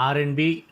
R&B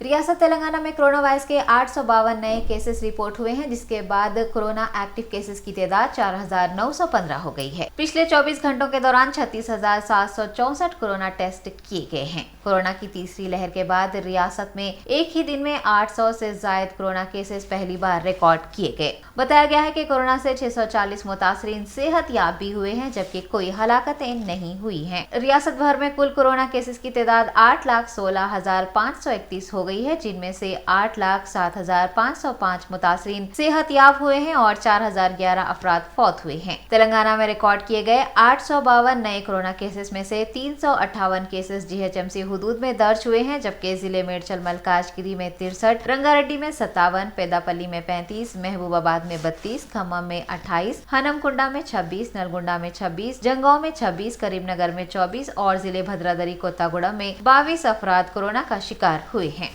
ریاست تلنگانہ میں corona virus کے 852 نئے کیسز رپورٹ ہوئے ہیں، جس کے بعد کورونا ایکٹیو کیسز کی تعداد 4915 ہو گئی ہے۔ پچھلے 24 گھنٹوں کے دوران 36,764 کورونا ٹیسٹ کیے گئے ہیں۔ کورونا کی تیسری لہر کے بعد ریاست میں ایک ہی دن میں 800 سے زائد کورونا کیسز پہلی بار ریکارڈ کیے گئے۔ بتایا گیا ہے کہ کورونا سے 640 متاثرین صحت یاب بھی ہوئے ہیں، جبکہ کوئی ہلاکتیں نہیں ہوئی ہیں۔ ریاست بھر میں کل کورونا کیسز کی تعداد 8,16,531 ہو گئی ہے، جن میں سے 8,07,505 متاثرین صحت یاب ہوئے ہیں اور 4,011 افراد فوت ہوئے ہیں۔ تلنگانہ میں ریکارڈ کیے گئے 852 نئے کورونا کیسز میں سے 358 کیسز GHMC حدود میں درج ہوئے ہیں، جبکہ ضلع میڈچل ملکاجگیری میں 63، رنگا ریڈی میں 57، پیدا پلی میں 35، محبوب آباد میں 32، کھمم میں 28، ہنم کنڈا میں 26، نلگنڈا میں 26، جنگاؤں میں 26، کریم نگر میں 24 اور ضلع بھدرادری کوتاگوڑا میں 22 افراد کورونا کا شکار ہوئے ہیں۔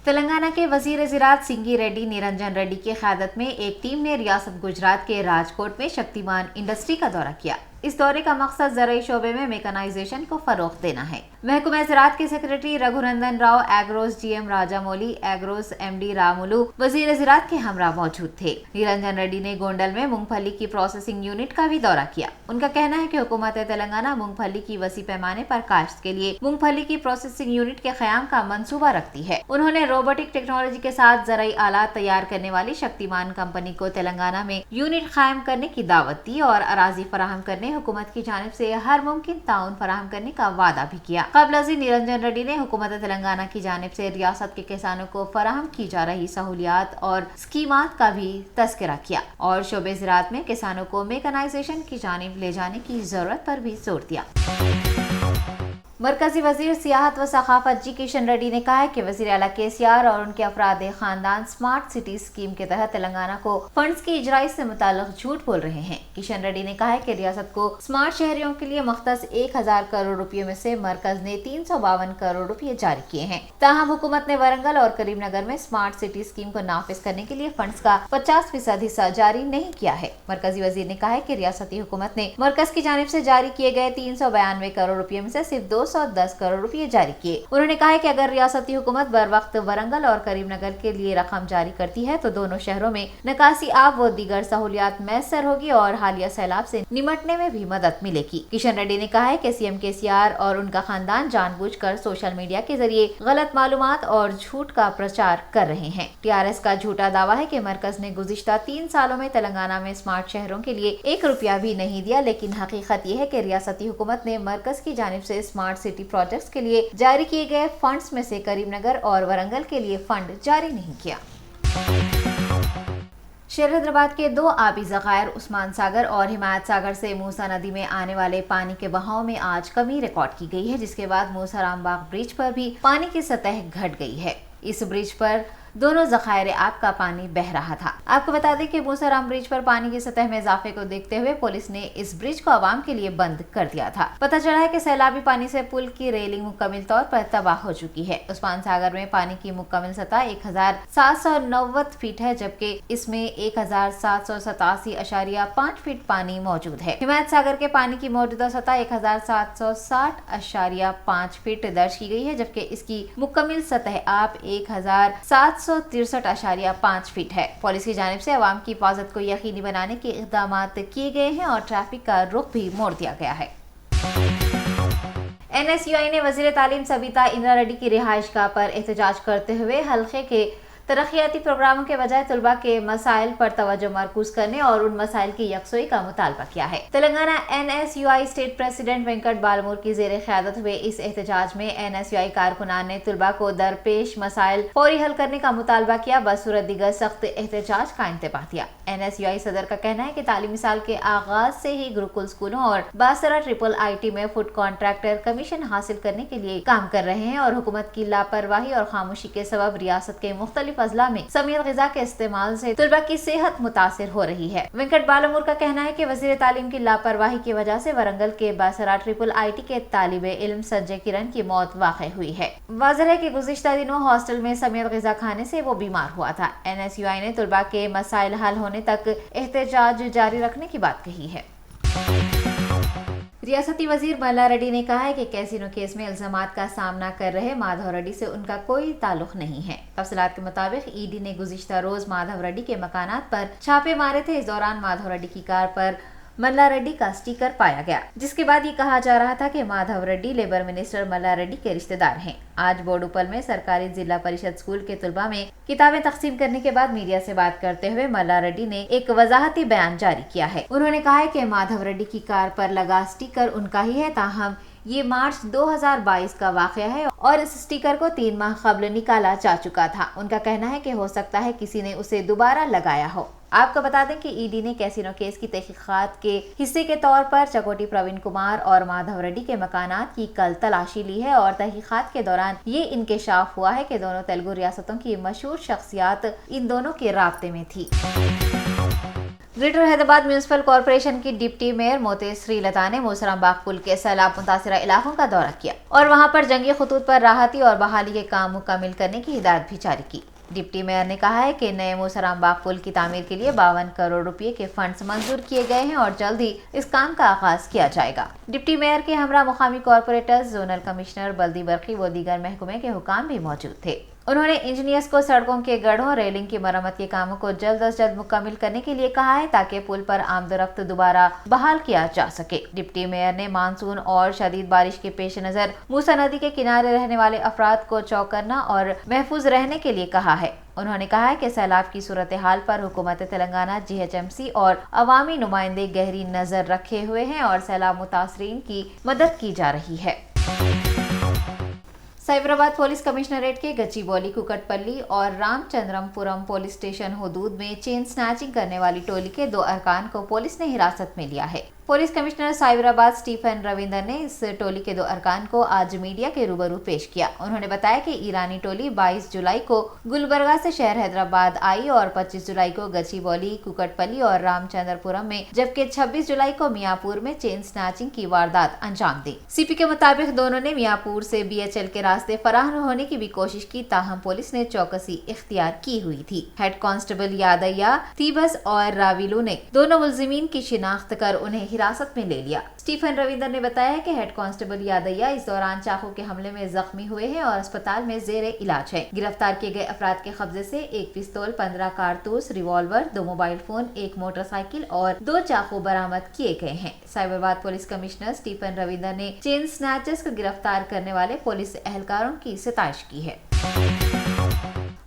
تلنگانہ کے وزیر زراعت سنگی ریڈی نرنجن ریڈی کی قیادت میں ایک ٹیم نے ریاست گجرات کے راجکوٹ میں شکتیمان انڈسٹری کا دورہ کیا۔ اس دورے کا مقصد زرعی شعبے میں میکانائزیشن کو فروغ دینا ہے۔ محکمہ زراعت کے سیکریٹری رگھونندن راؤ، ایگروز GM راجا مولی، ایگروز MD رامولو وزیر زراعت کے ہمراہ موجود تھے۔ نرنجن ریڈی نے گونڈل میں مونگ پھلی کی پروسیسنگ یونٹ کا بھی دورہ کیا۔ ان کا کہنا ہے کہ حکومت تلنگانہ مونگ پھلی کی وسیع پیمانے پر کاشت کے لیے مونگ پھلی کی پروسیسنگ یونٹ کے قیام کا منصوبہ رکھتی ہے۔ انہوں نے روبوٹک ٹیکنالوجی کے ساتھ زرعی آلات تیار کرنے والی شکتیمان کمپنی کو تلنگانہ میں یونٹ قائم کرنے کی دعوت دی اور اراضی فراہم کرنے حکومت کی جانب سے ہر ممکن تعاون فراہم کرنے کا وعدہ بھی کیا۔ قبل ازیں نرنجن ریڈی نے حکومت تلنگانہ کی جانب سے ریاست کے کسانوں کو فراہم کی جا رہی سہولیات اور اسکیمات کا بھی تذکرہ کیا اور شعبہ زراعت میں کسانوں کو میکانائزیشن کی جانب لے جانے کی ضرورت پر بھی زور دیا۔ مرکزی وزیر سیاحت و ثقافت کشن ریڈی نے کہا ہے کہ وزیر اعلیٰ KCR اور ان کے افراد خاندان اسمارٹ سٹی اسکیم کے تحت تلنگانہ کو فنڈز کی اجرائی سے متعلق جھوٹ بول رہے ہیں۔ کشن ریڈی نے کہا ہے کہ ریاست کو اسمارٹ شہریوں کے لیے مختص 1000 کروڑ روپے میں سے مرکز نے 352 کروڑ روپے جاری کیے ہیں۔ تاہم حکومت نے ورنگل اور کریم نگر میں اسمارٹ سٹی اسکیم کو نافذ کرنے کے لیے فنڈز کا 50% حصہ جاری نہیں کیا ہے۔ مرکزی وزیر نے کہا ہے کہ ریاستی حکومت نے مرکز کی جانب سے جاری کیے گئے 392 کروڑ روپے میں سے صرف 210 کروڑ روپے جاری کیے۔ انہوں نے کہا ہے کہ اگر ریاستی حکومت بر وقت ورنگل اور کریم نگر کے لیے رقم جاری کرتی ہے تو دونوں شہروں میں نکاسی آب و دیگر سہولیات میسر ہوگی اور حالیہ سیلاب سے نمٹنے میں بھی مدد ملے گی۔ کشن ریڈی نے کہا ہے کہ CM KCR اور ان کا خاندان جان بوجھ کر سوشل میڈیا کے ذریعے غلط معلومات اور جھوٹ کا پرچار کر رہے ہیں۔ TRS کا جھوٹا دعویٰ ہے کہ مرکز نے گزشتہ 3 سالوں میں تلنگانہ میں اسمارٹ شہروں کے لیے 1 روپیہ بھی نہیں دیا، لیکن حقیقت یہ ہے کہ ریاستی حکومت نے مرکز کی جانب سے اسمارٹ سٹی پروجیکٹس کے لیے جاری کیے گئے فنڈز میں سے کریم نگر اور ورنگل کے لیے فنڈ جاری نہیں کیا۔ شہر حیدرآباد کے 2 آبی ذخائر عثمان ساگر اور حمایت ساگر سے موسیٰ ندی میں آنے والے پانی کے بہاؤ میں آج کمی ریکارڈ کی گئی ہے، جس کے بعد موسیٰ رام باغ برج پر بھی پانی کی سطح گھٹ گئی ہے۔ اس برج پر دونوں ذخائر آب کا پانی بہ رہا تھا۔ آپ کو بتا دیں کہ موسیٰ رام برج پر پانی کی سطح میں اضافے کو دیکھتے ہوئے پولیس نے اس برج کو عوام کے لیے بند کر دیا تھا۔ پتہ چلا ہے کہ سیلابی پانی سے پل کی ریلنگ مکمل طور پر تباہ ہو چکی ہے۔ عثمان ساگر میں پانی کی مکمل سطح 1790 فٹ ہے، جبکہ اس میں 1787.5 فٹ پانی موجود ہے۔ حمایت ساگر کے پانی کی موجودہ سطح 1760.5 فٹ درج کی گئی ہے، جبکہ اس کی مکمل سطح آب 1763.5 فٹ ہے۔ پولیس کی جانب سے عوام کی حفاظت کو یقینی بنانے کے اقدامات کیے گئے ہیں اور ٹریفک کا رخ بھی موڑ دیا گیا ہے۔ NSUI نے وزیر تعلیم سبیتا اندرا ریڈی کی رہائش گاہ پر احتجاج کرتے ہوئے حلقے کے ترقیاتی پروگراموں کے بجائے طلباء کے مسائل پر توجہ مرکوز کرنے اور ان مسائل کی یکسوئی کا مطالبہ کیا ہے۔ Telangana NSUI state president Venkat Balmoor کی زیر قیادت ہوئے اس احتجاج میں NSUI کارکنان نے طلباء کو درپیش مسائل فوری حل کرنے کا مطالبہ کیا، بصورت دیگر سخت احتجاج کا انتباہ دیا۔ NSUI صدر کا کہنا ہے کہ تعلیمی سال کے آغاز سے ہی گروکل اسکولوں اور باسرہ IIIT میں فوڈ کانٹریکٹر کمیشن حاصل کرنے کے لیے کام کر رہے ہیں اور حکومت کی لاپرواہی اور خاموشی کے سبب ریاست کے مختلف اضلاع میں سمیت غذا کے استعمال سے طلباء کی صحت متاثر ہو رہی ہے۔ وینکٹ بالامور کا کہنا ہے کہ وزیر تعلیم کی لاپرواہی کی وجہ سے ورنگل کے باسرہ IIIT کے طالب علم سنجے کرن کی موت واقع ہوئی ہے۔ واضح ہے کہ گزشتہ دنوں ہاسٹل میں سمیت غذا کھانے سے وہ بیمار ہوا تھا۔ NSUI نے طلباء کے مسائل حل ہونے تک احتجاج جاری رکھنے کی بات کہی ہے۔ ریاستی وزیر ملا ریڈی نے کہا ہے کہ کیسینو کیس میں الزامات کا سامنا کر رہے مادھو ریڈی سے ان کا کوئی تعلق نہیں ہے۔ تفصیلات کے مطابق ای ڈی نے گزشتہ روز مادھو ریڈی کے مکانات پر چھاپے مارے تھے۔ اس دوران مادھو ریڈی کی کار پر ملا ریڈی کا سٹیکر پایا گیا، جس کے بعد یہ کہا جا رہا تھا کہ مادھو ریڈی لیبر منسٹر ملا ریڈی کے رشتہ دار ہیں۔ آج بوڈوپل میں سرکاری ضلع پریشد اسکول کے طلباء میں کتابیں تقسیم کرنے کے بعد میڈیا سے بات کرتے ہوئے ملا ریڈی نے ایک وضاحتی بیان جاری کیا ہے۔ انہوں نے کہا ہے کہ مادھو ریڈی کی کار پر لگا سٹیکر ان کا ہی ہے، تاہم یہ مارچ 2022 کا واقعہ ہے اور اس سٹیکر کو 3 ماہ قبل نکالا جا چکا تھا۔ ان کا کہنا ہے کہ ہو سکتا ہے کسی نے اسے دوبارہ لگایا ہو۔ آپ کو بتا دیں کہ ای ڈی نے کیسینو کیس کی تحقیقات کے حصے کے طور پر چکوٹی پروین کمار اور مادھو ریڈی کے مکانات کی کل تلاشی لی ہے اور تحقیقات کے دوران یہ انکشاف ہوا ہے کہ دونوں تیلگو ریاستوں کی مشہور شخصیات ان دونوں کے رابطے میں تھی۔ گریٹر حیدرآباد میونسپل کارپوریشن کی ڈپٹی میئر موتی سری لتا نے موسرام باغ پل کے سیلاب متاثرہ علاقوں کا دورہ کیا اور وہاں پر جنگی خطوط پر راحتی اور بحالی کے کام مکمل کرنے کی ہدایت بھی جاری کی۔ ڈپٹی میئر نے کہا ہے کہ نئے موسرام باغ پل کی تعمیر کے لیے 52 کروڑ روپے کے فنڈز منظور کیے گئے ہیں اور جلد ہی اس کام کا آغاز کیا جائے گا۔ ڈپٹی میئر کے ہمراہ مقامی کارپوریٹرز، زونل کمشنر، بلدی برقی و دیگر محکمے کے حکام بھی موجود تھے۔ انہوں نے انجینئرز کو سڑکوں کے گڑھوں، ریلنگ کی مرمت کے کاموں کو جلد از جلد مکمل کرنے کے لیے کہا ہے تاکہ پل پر آمد و رفت دوبارہ بحال کیا جا سکے۔ ڈپٹی میئر نے مانسون اور شدید بارش کے پیش نظر موسی ندی کے کنارے رہنے والے افراد کو چوکنا اور محفوظ رہنے کے لیے کہا ہے۔ انہوں نے کہا ہے کہ سیلاب کی صورتحال پر حکومت تلنگانہ، GHMC اور عوامی نمائندے گہری نظر رکھے ہوئے ہیں اور سیلاب متاثرین کی مدد کی جا رہی ہے۔ سائبرآباد پولیس کمشنریٹ کے گچی بولی، کوکٹ پلی اور رام چندرم پورم پولیس اسٹیشن حدود میں چین سنیچنگ کرنے والی ٹولی کے 2 ارکان کو پولیس نے حراست میں لیا ہے۔ پولیس کمشنر سائبرآباد اسٹیفن رویندر نے اس ٹولی کے 2 ارکان کو آج میڈیا کے روبرو پیش کیا۔ انہوں نے بتایا کہ ایرانی ٹولی 22 جولائی کو گلبرگہ سے شہر حیدرآباد آئی اور 25 جولائی کو گچی بولی، کوکٹ پلی اور رام چندر پورم میں، جبکہ 26 جولائی کو میاں پور میں چین سنیچنگ کی واردات انجام دی۔ سی پی کے مطابق دونوں نے میاں پور سے BHL کے راستے فراہم ہونے کی بھی کوشش کی، تاہم پولیس نے چوکسی اختیار کی ہوئی تھی۔ ہیڈ کانسٹیبل یادیا تیبس اور راویلو نے دونوں ملزمین کی شناخت کر انہیں حراست میں لے لیا۔ اسٹیفن رویندر نے بتایا کہ ہیڈ کانسٹیبل یادیا اس دوران چاقو کے حملے میں زخمی ہوئے ہیں اور اسپتال میں زیر علاج ہے۔ گرفتار کیے گئے افراد کے قبضے سے 1 پستول، 15 کارتوس، revolver, 2 mobile phone, 1 motor cycle اور 2 چاقو برآمد کیے گئے ہیں۔ سائبرآباد پولیس کمشنر اسٹیفن رویندر نے چین سنیچرز کو گرفتار کرنے والے پولیس اہلکاروں کی ستائش کی ہے۔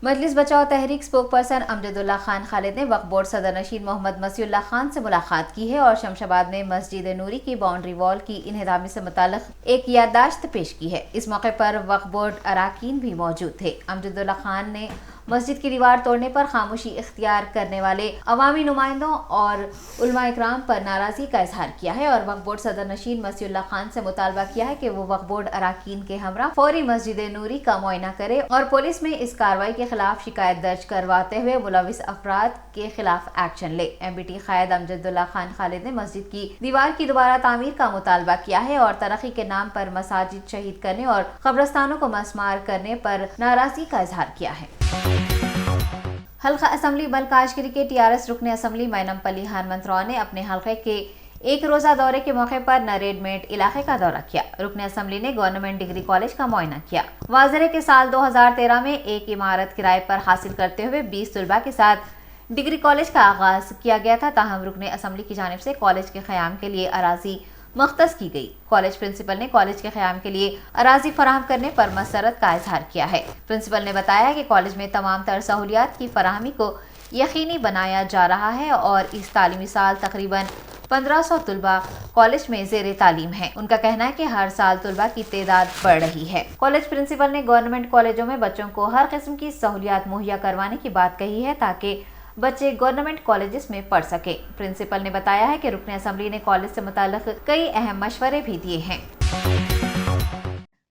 مجلس بچاؤ تحریک اسپوک پرسن امجد اللہ خان خالد نے وقف بورڈ صدر نشین محمد مسیح اللہ خان سے ملاقات کی ہے اور شمش آباد میں مسجد نوری کی باؤنڈری وال کی انہدامی سے متعلق ایک یادداشت پیش کی ہے۔ اس موقع پر وقف بورڈ اراکین بھی موجود تھے۔ امجد اللہ خان نے مسجد کی دیوار توڑنے پر خاموشی اختیار کرنے والے عوامی نمائندوں اور علماء اکرام پر ناراضی کا اظہار کیا ہے اور وقف بورڈ صدر نشین مسیح اللہ خان سے مطالبہ کیا ہے کہ وہ وقف بورڈ اراکین کے ہمراہ فوری مسجد نوری کا معائنہ کرے اور پولیس میں اس کارروائی کے خلاف شکایت درج کرواتے ہوئے ملوث افراد کے خلاف ایکشن لے۔ MBT قائد امجد اللہ خان خالد نے مسجد کی دیوار کی دوبارہ تعمیر کا مطالبہ کیا ہے اور ترقی کے نام پر مساجد شہید کرنے اور قبرستانوں کو مسمار کرنے پر ناراضگی کا اظہار کیا ہے۔ حلقہ اسمبلی ملکاجگیری کے TRS رکن اسمبلی مینم پلی ہنمنت راؤ نے اپنے حلقے کے 1 روزہ دورے کے موقع پر نریڈ میٹ علاقے کا دورہ کیا۔ رکن اسمبلی نے گورنمنٹ ڈگری کالج کا معائنہ کیا۔ واضح ہے کہ سال 2013 میں ایک عمارت کرائے پر حاصل کرتے ہوئے 20 طلباء کے ساتھ ڈگری کالج کا آغاز کیا گیا تھا، تاہم رکن اسمبلی کی جانب سے کالج کے قیام کے لیے اراضی مختص کی گئی۔ کالج پرنسپل نے کالج کے قیام کے لیے اراضی فراہم کرنے پر مسرت کا اظہار کیا ہے۔ پرنسپل نے بتایا کہ کالج میں تمام تر سہولیات کی فراہمی کو یقینی بنایا جا رہا ہے اور اس تعلیمی سال تقریباً 1500 طلباء کالج میں زیر تعلیم ہیں۔ ان کا کہنا ہے کہ ہر سال طلباء کی تعداد بڑھ رہی ہے۔ کالج پرنسپل نے گورنمنٹ کالجوں میں بچوں کو ہر قسم کی سہولیات مہیا کروانے کی بات کہی ہے تاکہ بچے گورنمنٹ کالجز میں پڑھ سکے۔ پرنسپل نے بتایا ہے کہ رکن اسمبلی نے کالج سے متعلق کئی اہم مشورے بھی دیے ہیں۔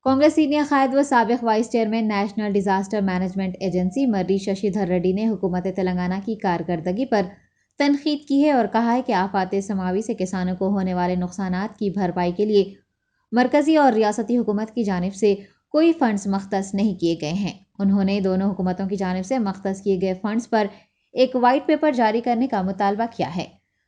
کانگریس سینئر قائد و سابق vice chairman national disaster management agency Marri Shashidhar Reddy نے حکومت تلنگانہ کی کارکردگی پر تنقید کی ہے اور کہا ہے کہ آفات سماوی سے کسانوں کو ہونے والے نقصانات کی بھرپائی کے لیے مرکزی اور ریاستی حکومت کی جانب سے کوئی فنڈز مختص نہیں کیے گئے ہیں۔ انہوں نے دونوں حکومتوں کی جانب سے مختص کیے گئے فنڈز پر ایک وائٹ پیپر جاری کرنے کا مطالبہ کیا ہے۔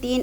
3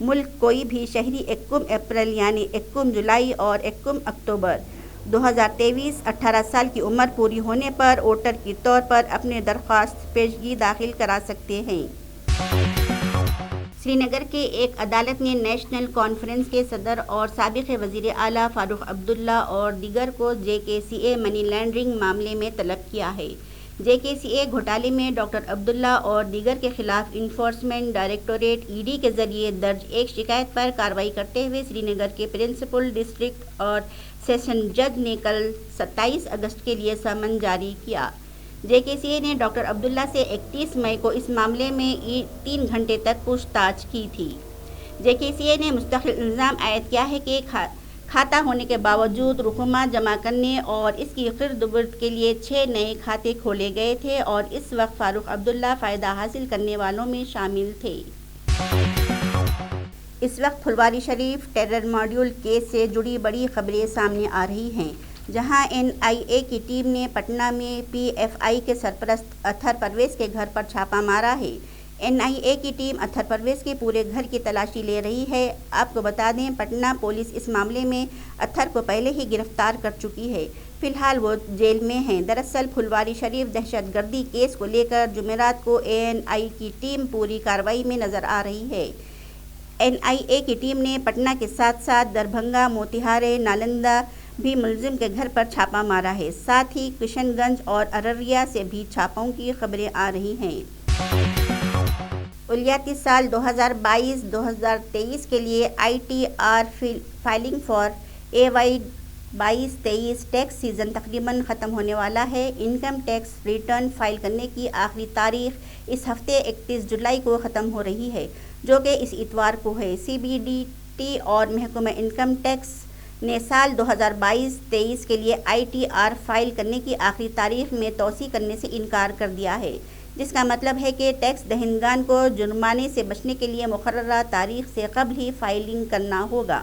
ملک کوئی بھی شہری 21 اپریل یعنی 21 جولائی اور 21 اکتوبر 2023 18 سال کی عمر پوری ہونے پر ووٹر کے طور پر اپنے درخواست پیشگی داخل کرا سکتے ہیں۔ سری نگر کے ایک عدالت نے نیشنل کانفرنس کے صدر اور سابق وزیر اعلیٰ فاروق عبداللہ اور دیگر کو JKCA منی لانڈرنگ معاملے میں طلب کیا ہے۔ JKCA گھوٹالے میں ڈاکٹر عبداللہ اور دیگر کے خلاف انفورسمنٹ ڈائریکٹوریٹ ED کے ذریعے درج ایک شکایت پر کارروائی کرتے ہوئے سری نگر کے پرنسپل ڈسٹرکٹ اور سیشن جج نے کل 27 اگست کے لیے سمن جاری کیا۔ JKCA نے ڈاکٹر عبداللہ سے 31 مئی کو اس معاملے میں 3 گھنٹے تک پوچھ تاچھ کی تھی۔ JKCA نے مستقل الزام عائد کیا ہے کہ کھاتہ ہونے کے باوجود رقومات جمع کرنے اور اس کی گرد و برد کے لیے 6 نئے کھاتے کھولے گئے تھے اور اس وقت فاروق عبداللہ فائدہ حاصل کرنے والوں میں شامل تھے۔ اس وقت پھلواری شریف ٹیرر ماڈیول کیس سے جڑی بڑی خبریں سامنے آ رہی ہیں، جہاں NIA کی ٹیم نے پٹنہ میں PFI کے سرپرست اطہر پرویز کے گھر پر چھاپہ مارا ہے۔ NIA کی ٹیم اطہر پرویز کے پورے گھر کی تلاشی لے رہی ہے۔ آپ کو بتا دیں پٹنہ پولیس اس معاملے میں اطہر کو پہلے ہی گرفتار کر چکی ہے، فی الحال وہ جیل میں ہیں۔ دراصل پھلواری شریف دہشت گردی کیس کو لے کر جمعرات کو ANI کی ٹیم پوری کارروائی میں نظر آ رہی ہے۔ NIA کی ٹیم نے پٹنہ کے ساتھ ساتھ دربھنگا، موتیہاری، نالندہ بھی ملزم کے گھر پر چھاپہ مارا ہے، ساتھ ہی کشن گنج اور ارریہ سے بھی چھاپوں کی خبریں آ رہی ہیں۔ الیاتی سال 2022-2023 کے لیے ITR filing for AY 22-23 tax season تقریباً ختم ہونے والا ہے۔ انکم ٹیکس ریٹرن فائل کرنے کی آخری تاریخ اس ہفتے 31 جولائی کو ختم ہو رہی ہے، جو کہ اس اتوار کو ہے۔ CBDT اور محکمہ انکم ٹیکس نے سال 2022-23 کے لیے ITR فائل کرنے کی آخری تاریخ میں توسیع کرنے سے انکار کر دیا ہے، جس کا مطلب ہے کہ ٹیکس دہندگان کو جرمانے سے بچنے کے لیے مقررہ تاریخ سے قبل ہی فائلنگ کرنا ہوگا۔